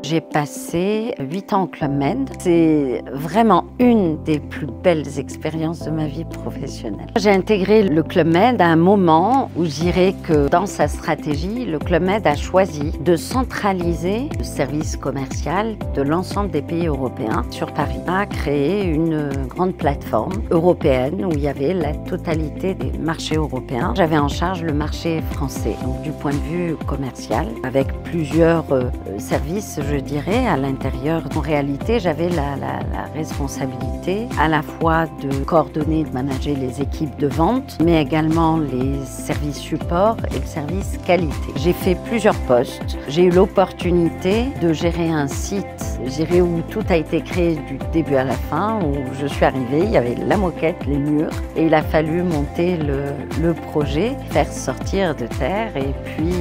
J'ai passé 8 ans au Club Med. C'est vraiment une des plus belles expériences de ma vie professionnelle. J'ai intégré le Club Med à un moment où je dirais que dans sa stratégie, le Club Med a choisi de centraliser le service commercial de l'ensemble des pays européens sur Paris. On a créé une grande plateforme européenne où il y avait la totalité des marchés européens. J'avais en charge le marché français, donc du point de vue commercial, avec plusieurs services, je dirais, à l'intérieur. En réalité, j'avais la responsabilité à la fois de coordonner, de manager les équipes de vente, mais également les services support et le service qualité. J'ai fait plusieurs postes. J'ai eu l'opportunité de gérer un site, je dirais, où tout a été créé du début à la fin, où je suis arrivée, il y avait la moquette, les murs, et il a fallu monter le projet, faire sortir de terre, et puis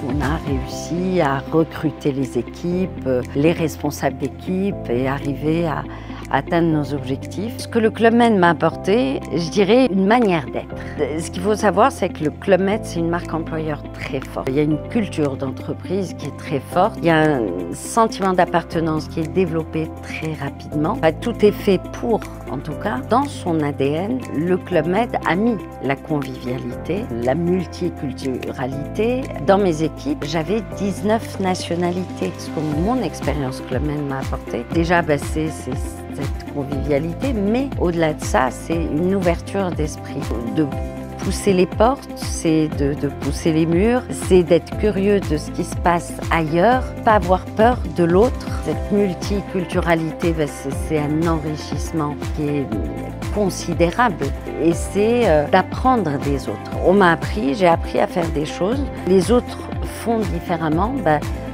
on a réussi à recruter les équipes, les responsables d'équipe et arriver à atteindre nos objectifs. Ce que le Club Med m'a apporté, je dirais une manière d'être. Ce qu'il faut savoir, c'est que le Club Med, c'est une marque employeur très forte. Il y a une culture d'entreprise qui est très forte. Il y a un sentiment d'appartenance qui est développé très rapidement. Tout est fait pour, en tout cas, dans son ADN, le Club Med a mis la convivialité, la multiculturalité. Dans mes équipes, j'avais 19 nationalités. Ce que mon expérience Club Med m'a apporté, déjà, c'est cette convivialité, mais au-delà de ça, c'est une ouverture d'esprit, de pousser les portes, c'est de pousser les murs, c'est d'être curieux de ce qui se passe ailleurs, pas avoir peur de l'autre. Cette multiculturalité, c'est un enrichissement qui est considérable et c'est d'apprendre des autres. On m'a appris, j'ai appris à faire des choses, les autres font différemment,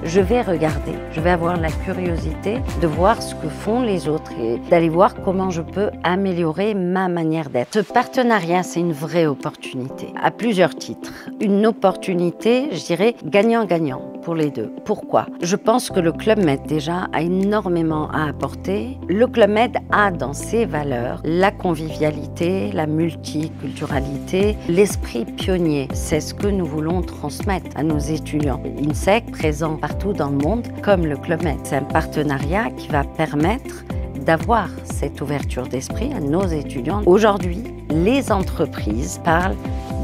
je vais regarder, je vais avoir la curiosité de voir ce que font les autres et d'aller voir comment je peux améliorer ma manière d'être. Ce partenariat, c'est une vraie opportunité, à plusieurs titres. Une opportunité, je dirais, gagnant-gagnant pour les deux. Pourquoi? Je pense que le Club Med, déjà, a énormément à apporter. Le Club Med a dans ses valeurs la convivialité, la multiculturalité, l'esprit pionnier. C'est ce que nous voulons transmettre à nos étudiants. INSEC, présent partout dans le monde, comme le Club Med. C'est un partenariat qui va permettre d'avoir cette ouverture d'esprit à nos étudiants. Aujourd'hui, les entreprises parlent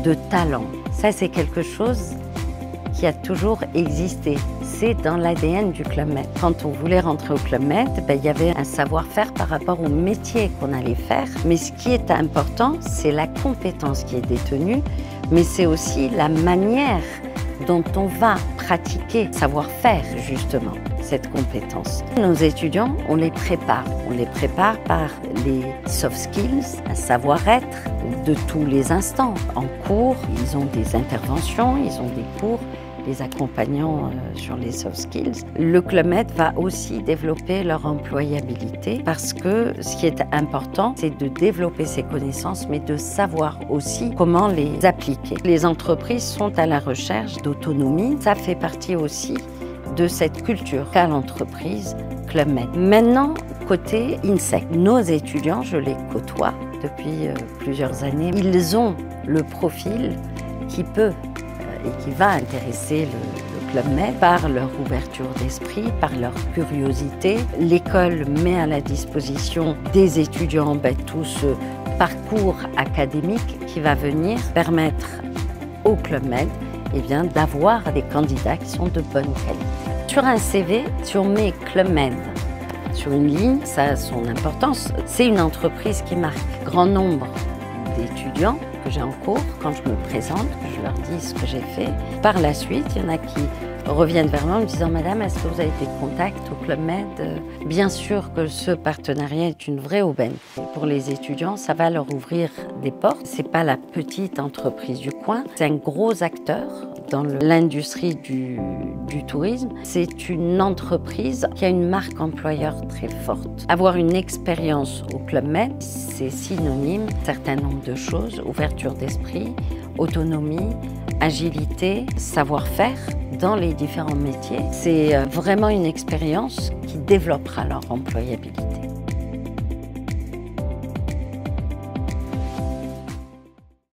de talent. Ça, c'est quelque chose qui a toujours existé. C'est dans l'ADN du Club Med. Quand on voulait rentrer au Club Med, il y avait un savoir-faire par rapport au métier qu'on allait faire. Mais ce qui est important, c'est la compétence qui est détenue, mais c'est aussi la manière dont on va pratiquer, savoir-faire justement, cette compétence. Nos étudiants, on les prépare par les soft skills, un savoir-être de tous les instants. En cours, ils ont des interventions, ils ont des cours, les accompagnants sur les soft skills. Le Club Med va aussi développer leur employabilité parce que ce qui est important, c'est de développer ces connaissances, mais de savoir aussi comment les appliquer. Les entreprises sont à la recherche d'autonomie. Ça fait partie aussi de cette culture qu'a l'entreprise Club Med. Maintenant, côté INSEC, nos étudiants, je les côtoie depuis plusieurs années. Ils ont le profil qui peut et qui va intéresser le Club Med par leur ouverture d'esprit, par leur curiosité. L'école met à la disposition des étudiants tout ce parcours académique qui va venir permettre au Club Med d'avoir des candidats qui sont de bonne qualité. Sur un CV, sur mes Club Med, sur une ligne, ça a son importance. C'est une entreprise qui marque grand nombre d'étudiants que j'ai en cours, quand je me présente, que je leur dis ce que j'ai fait. Par la suite, il y en a qui reviennent vers moi en me disant « Madame, est-ce que vous avez des contacts au Club Med ?» Bien sûr que ce partenariat est une vraie aubaine. Pour les étudiants, ça va leur ouvrir des portes. C'est pas la petite entreprise du coin, c'est un gros acteur dans l'industrie du tourisme. C'est une entreprise qui a une marque employeur très forte. Avoir une expérience au Club Med, c'est synonyme d'un certain nombre de choses, ouverture d'esprit, autonomie, agilité, savoir-faire dans les différents métiers. C'est vraiment une expérience qui développera leur employabilité.